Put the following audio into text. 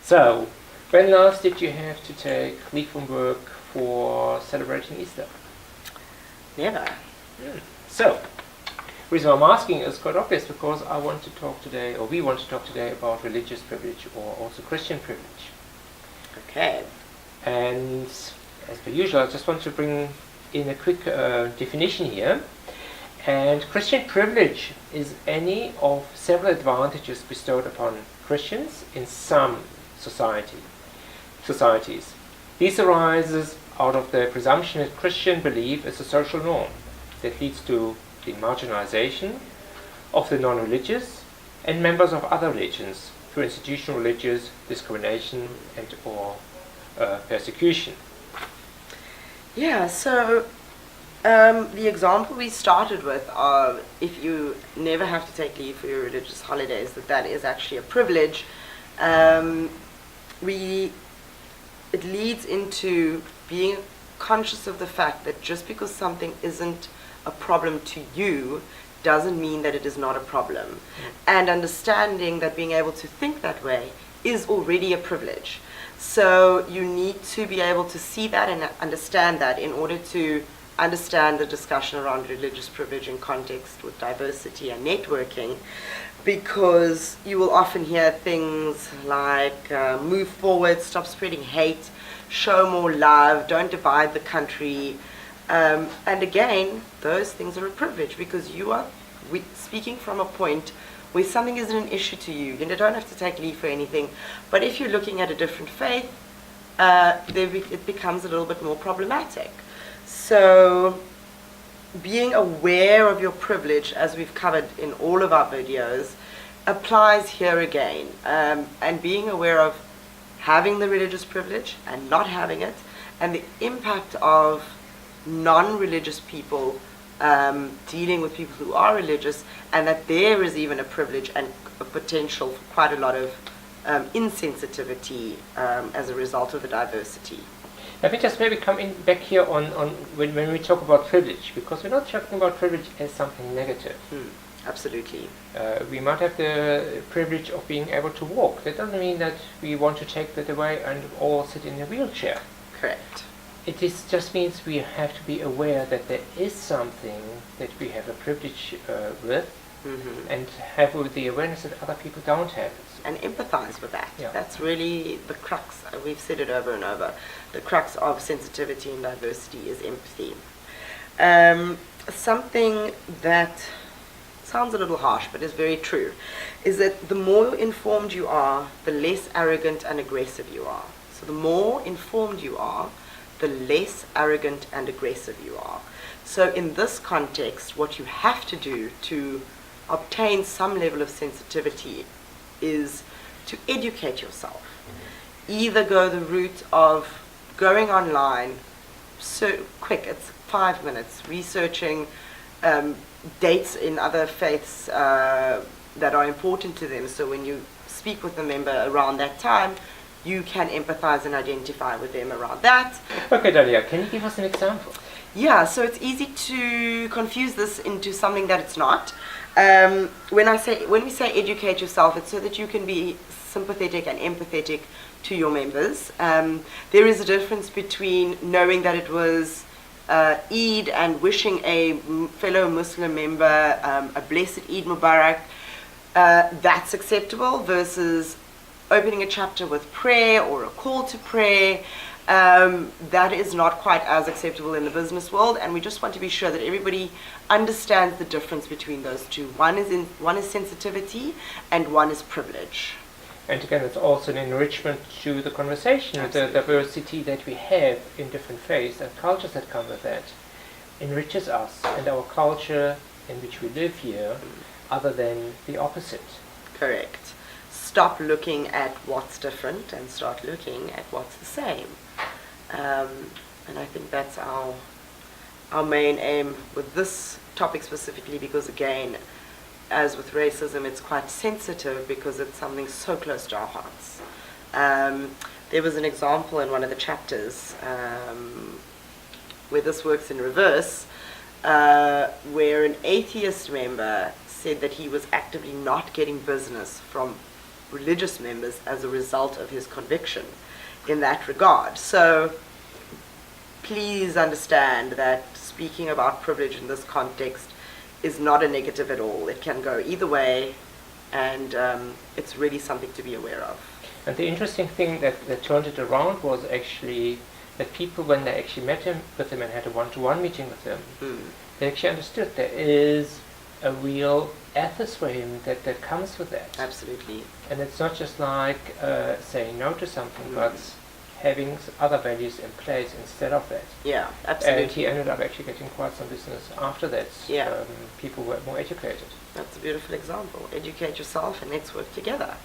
So, when last did you have to take leave from work for celebrating Easter? Never. So, the reason I'm asking is quite obvious, because I want to talk today, or we want to talk today, about religious privilege, or also Christian privilege. Okay. And as per usual, I just want to bring in a quick definition here. And Christian privilege is any of several advantages bestowed upon Christians in some societies. These arises out of the presumption that Christian belief is a social norm that leads to the marginalization of the non-religious and members of other religions through institutional religious discrimination and or persecution. Yeah, so the example we started with of if you never have to take leave for your religious holidays, that is actually a privilege. It leads into being conscious of the fact that just because something isn't a problem to you doesn't mean that it is not a problem. And understanding that being able to think that way is already a privilege. So you need to be able to see that and understand that in order to understand the discussion around religious privilege in context with diversity and networking, because you will often hear things like move forward, stop spreading hate, show more love, don't divide the country. And again, those things are a privilege because you are speaking from a point where something isn't an issue to you. You don't have to take leave for anything. But if you're looking at a different faith, it becomes a little bit more problematic. So being aware of your privilege, as we've covered in all of our videos, applies here again. And being aware of having the religious privilege and not having it, and the impact of non-religious people dealing with people who are religious, and that there is even a privilege and a potential for quite a lot of insensitivity as a result of the diversity. Let me just maybe come in back here on when we talk about privilege, because we're not talking about privilege as something negative. Absolutely. We might have the privilege of being able to walk. That doesn't mean that we want to take that away and all sit in a wheelchair. Correct. It just means we have to be aware that there is something that we have a privilege with, and have the awareness that other people don't have it. And empathize with that. Yeah. That's really the crux. We've said it over and over. The crux of sensitivity and diversity is empathy. Something that sounds a little harsh, but is very true, is that the more informed you are, the less arrogant and aggressive you are. So the more informed you are, the less arrogant and aggressive you are. So in this context, what you have to do to obtain some level of sensitivity is to educate yourself. Either go the route of going online, so quick, it's 5 minutes, researching dates in other faiths that are important to them, so when you speak with a member around that time, you can empathize and identify with them around that. Okay, Dalia, can you give us an example? Yeah, so it's easy to confuse this into something that it's not. When we say educate yourself, it's so that you can be sympathetic and empathetic to your members. There is a difference between knowing that it was Eid and wishing a fellow Muslim member a blessed Eid Mubarak. That's acceptable, versus opening a chapter with prayer or a call to prayer. That is not quite as acceptable in the business world, and we just want to be sure that everybody understands the difference between those two. One is sensitivity and one is privilege. And again, it's also an enrichment to the conversation. Absolutely. The diversity that we have in different faiths and cultures that come with that enriches us and our culture in which we live here, other than the opposite. Correct. Stop looking at what's different and start looking at what's the same. And I think that's our main aim with this topic specifically, because again, as with racism, it's quite sensitive because it's something so close to our hearts. There was an example in one of the chapters where this works in reverse, where an atheist member said that he was actively not getting business from religious members as a result of his conviction in that regard. So please understand that speaking about privilege in this context is not a negative at all. It can go either way, and it's really something to be aware of. And the interesting thing that turned it around was actually that people, when they actually met him with him and had a one-to-one meeting with him, they actually understood there is a real ethos for him that comes with that. Absolutely. And it's not just like saying no to something, but having other values in place instead of that. Yeah, absolutely. And he ended up actually getting quite some business after that. Yeah. People were more educated. That's a beautiful example. Educate yourself and let's work together.